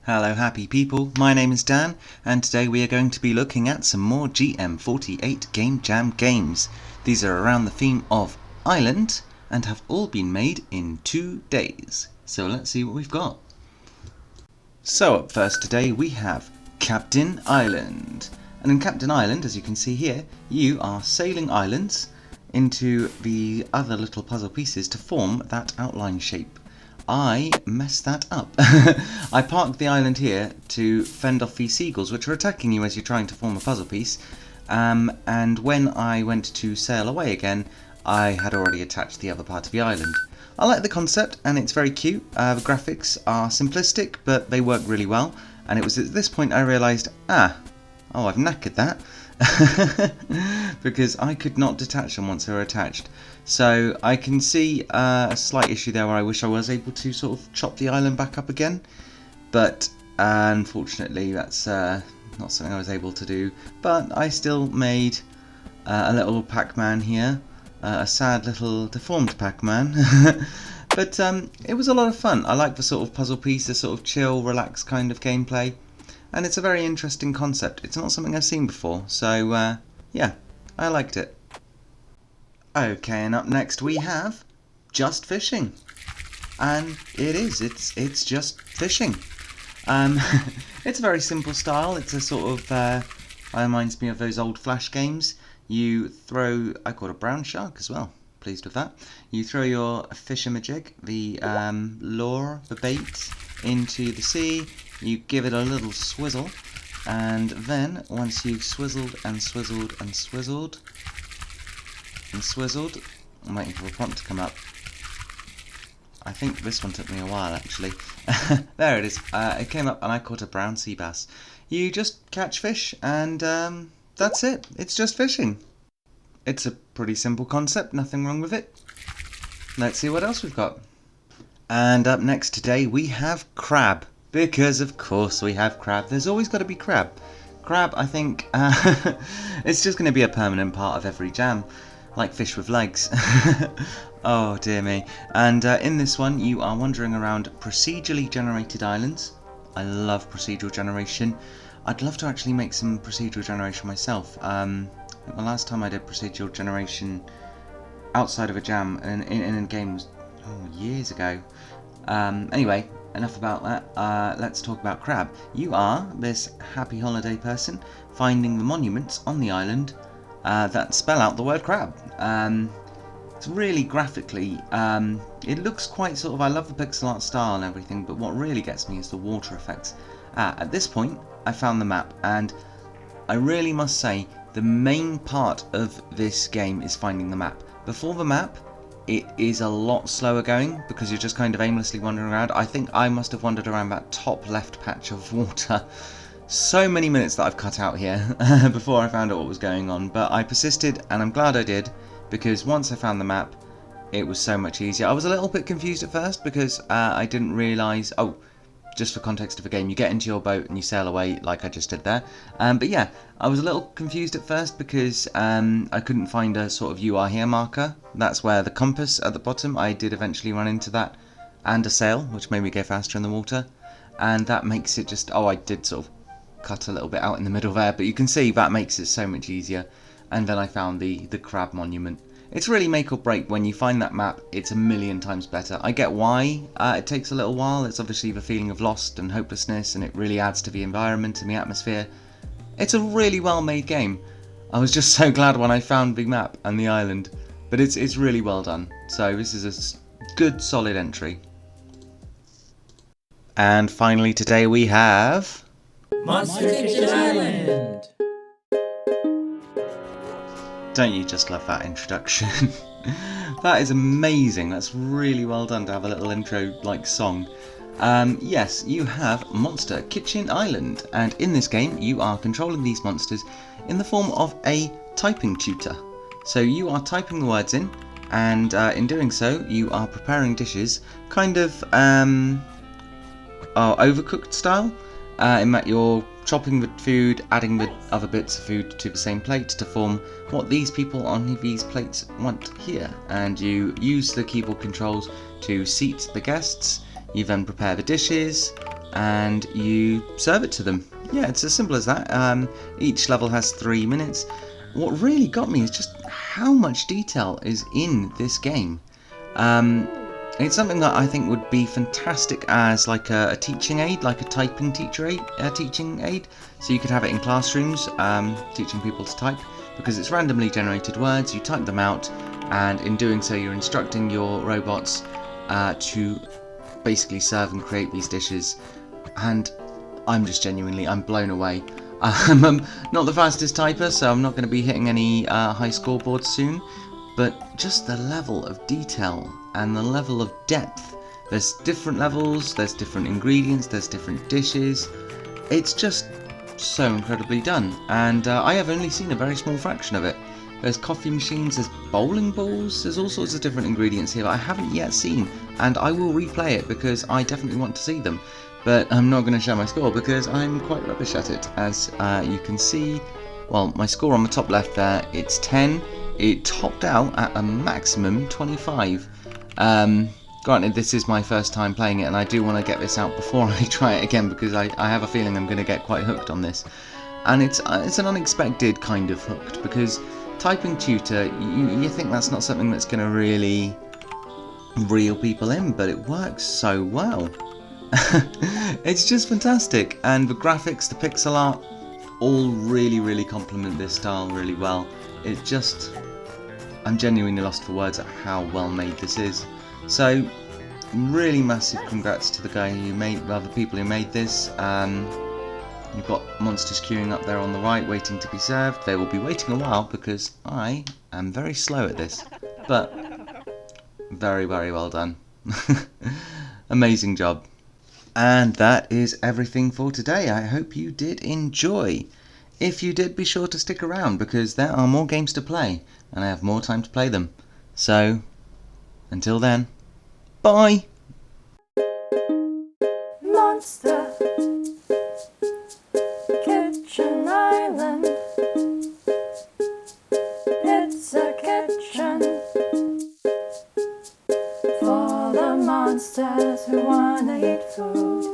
Hello happy people, my name is Dan and today we are going to be looking at some more GM48 Game Jam games. These are around the theme of Island and have all been made in 2 days. So let's see what we've got. So up first today we have Captain Island. And in Captain Island, as you can see here, you are sailing islands into the other little puzzle pieces to form that outline shape. I messed that up. I parked the island here to fend off these seagulls which are attacking you as you're trying to form a puzzle piece, and when I went to sail away again I had already attached the other part of the island. I like the concept and it's very cute. The graphics are simplistic but they work really well, and it was at this point I realised, I've knackered that. Because I could not detach them once they were attached. So I can see a slight issue there where I wish I was able to sort of chop the island back up again, but unfortunately that's not something I was able to do. But I still made a little Pac-Man here, a sad little deformed Pac-Man. But it was a lot of fun. I like the sort of puzzle piece, the sort of chill, relaxed kind of gameplay. And it's a very interesting concept. It's not something I've seen before, so yeah, I liked it. Okay, and up next we have Just Fishing. And it's just fishing. It's a very simple style. It's a sort of, reminds me of those old Flash games. You throw, I caught a brown shark as well, pleased with that. You throw your fishamajig, the lure, the bait, into the sea. You give it a little swizzle, and then once you've swizzled and swizzled and swizzled and swizzled, I'm waiting for the prompt to come up. I think this one took me a while actually. There it is. It came up and I caught a brown sea bass. You just catch fish and that's it. It's just fishing. It's a pretty simple concept, nothing wrong with it. Let's see what else we've got. And up next today we have crab. Because of course we have crab. There's always got to be crab. Crab, I think, it's just going to be a permanent part of every jam, like fish with legs. Oh dear me. And in this one you are wandering around procedurally generated islands. I love procedural generation. I'd love to actually make some procedural generation myself. The last time I did procedural generation outside of a jam in a game was years ago. Anyway, enough about that. Let's talk about crab. You are this happy holiday person finding the monuments on the island that spell out the word crab. It's really graphically, it looks quite sort of, I love the pixel art style and everything, but what really gets me is the water effects. At this point I found the map, and I really must say the main part of this game is finding the map. Before the map it is a lot slower going because you're just kind of aimlessly wandering around. I think I must have wandered around that top left patch of water. So many minutes that I've cut out here before I found out what was going on, but I persisted and I'm glad I did, because once I found the map it was so much easier. I was a little bit confused at first because I didn't realise, just for context of the game, you get into your boat and you sail away like I just did there. But yeah, I was a little confused at first because I couldn't find a sort of "you are here" marker. That's where the compass at the bottom, I did eventually run into that, and a sail, which made me go faster in the water. And that makes it just, I did sort of cut a little bit out in the middle there, but you can see that makes it so much easier. And then I found the crab monument. It's really make or break. When you find that map, it's a million times better. I get why it takes a little while. It's obviously the feeling of lost and hopelessness, and it really adds to the environment and the atmosphere. It's a really well made game. I was just so glad when I found the map and the island, but it's really well done. So this is a good solid entry. And finally today we have Monster Kitchen Island! Don't you just love that introduction? That is amazing. That's really well done to have a little intro like song. Yes, you have Monster Kitchen Island, and in this game you are controlling these monsters in the form of a typing tutor. So you are typing the words in, and in doing so you are preparing dishes, kind of overcooked style, in that you're chopping the food, adding the other bits of food to the same plate to form what these people on these plates want here. And you use the keyboard controls to seat the guests. You then prepare the dishes, and you serve it to them. Yeah, it's as simple as that. Each level has 3 minutes. What really got me is just how much detail is in this game. It's something that I think would be fantastic as like a teaching aid, like a typing teaching aid. So you could have it in classrooms, teaching people to type, because it's randomly generated words. You type them out, and in doing so, you're instructing your robots to basically serve and create these dishes. And I'm blown away. I'm not the fastest typer, so I'm not going to be hitting any high scoreboards soon. But just the level of detail and the level of depth. There's different levels, there's different ingredients, there's different dishes. It's just so incredibly done, and I have only seen a very small fraction of it. There's coffee machines, there's bowling balls, there's all sorts of different ingredients here that I haven't yet seen, and I will replay it because I definitely want to see them. But I'm not going to share my score because I'm quite rubbish at it. As you can see, well, my score on the top left there, it's 10. It topped out at a maximum 25. Granted, this is my first time playing it, and I do want to get this out before I try it again because I have a feeling I'm going to get quite hooked on this. And it's an unexpected kind of hooked, because typing tutor, you think that's not something that's going to really reel people in, but it works so well. It's just fantastic, and the graphics, the pixel art, all really complement this style really well. It just, I'm genuinely lost for words at how well made this is. So really massive congrats to the guy who made, well, the people who made this. You've got monsters queuing up there on the right waiting to be served. They will be waiting a while because I am very slow at this, but very well done. Amazing job. And that is everything for today. I hope you did enjoy. If you did, be sure to stick around because there are more games to play and I have more time to play them. So, until then, bye! Monster Kitchen Island. It's a kitchen for the monsters who wanna eat food.